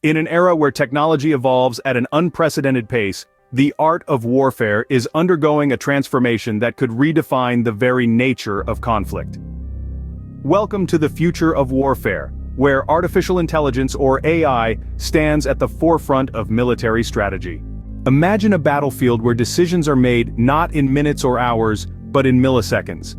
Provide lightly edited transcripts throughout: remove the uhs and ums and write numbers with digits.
In an era where technology evolves at an unprecedented pace, the art of warfare is undergoing a transformation that could redefine the very nature of conflict. Welcome to the future of warfare, where artificial intelligence or AI stands at the forefront of military strategy. Imagine a battlefield where decisions are made not in minutes or hours, but in milliseconds.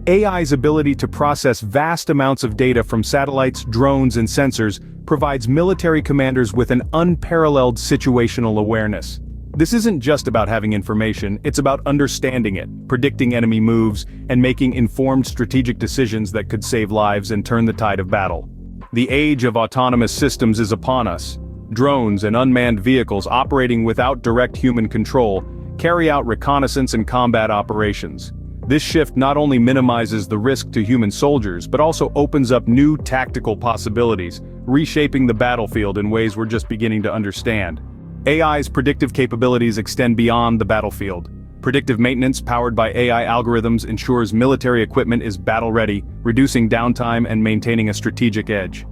AI's ability to process vast amounts of data from satellites, drones, and sensors provides military commanders with an unparalleled situational awareness. This isn't just about having information, it's about understanding it, predicting enemy moves, and making informed strategic decisions that could save lives and turn the tide of battle. The age of autonomous systems is upon us. Drones and unmanned vehicles operating without direct human control carry out reconnaissance and combat operations. This shift not only minimizes the risk to human soldiers, but also opens up new tactical possibilities, reshaping the battlefield in ways we're just beginning to understand. AI's predictive capabilities extend beyond the battlefield. Predictive maintenance powered by AI algorithms ensures military equipment is battle-ready, reducing downtime and maintaining a strategic edge.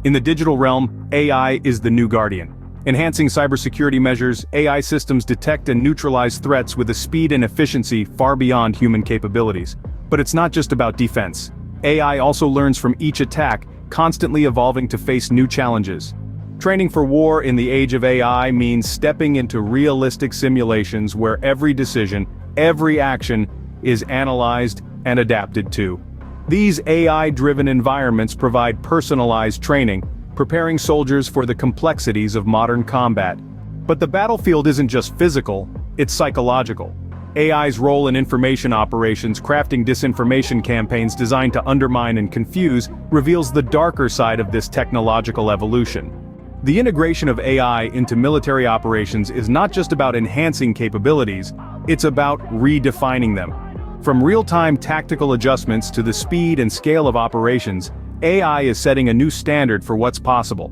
In the digital realm, AI is the new guardian. Enhancing cybersecurity measures, AI systems detect and neutralize threats with a speed and efficiency far beyond human capabilities. But it's not just about defense. AI also learns from each attack, constantly evolving to face new challenges. Training for war in the age of AI means stepping into realistic simulations where every decision, every action, is analyzed and adapted to. These AI-driven environments provide personalized training, preparing soldiers for the complexities of modern combat. But the battlefield isn't just physical, it's psychological. AI's role in information operations, crafting disinformation campaigns designed to undermine and confuse, reveals the darker side of this technological evolution. The integration of AI into military operations is not just about enhancing capabilities, it's about redefining them. From real-time tactical adjustments to the speed and scale of operations, AI is setting a new standard for what's possible.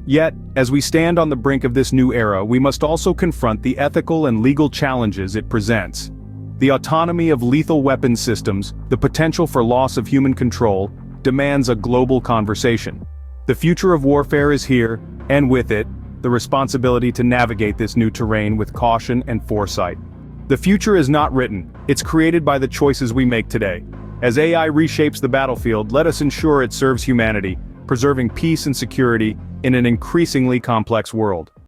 Yet, as we stand on the brink of this new era, we must also confront the ethical and legal challenges it presents. The autonomy of lethal weapons systems, the potential for loss of human control, demands a global conversation. The future of warfare is here, and with it, the responsibility to navigate this new terrain with caution and foresight. The future is not written, it's created by the choices we make today. As AI reshapes the battlefield, let us ensure it serves humanity, preserving peace and security in an increasingly complex world.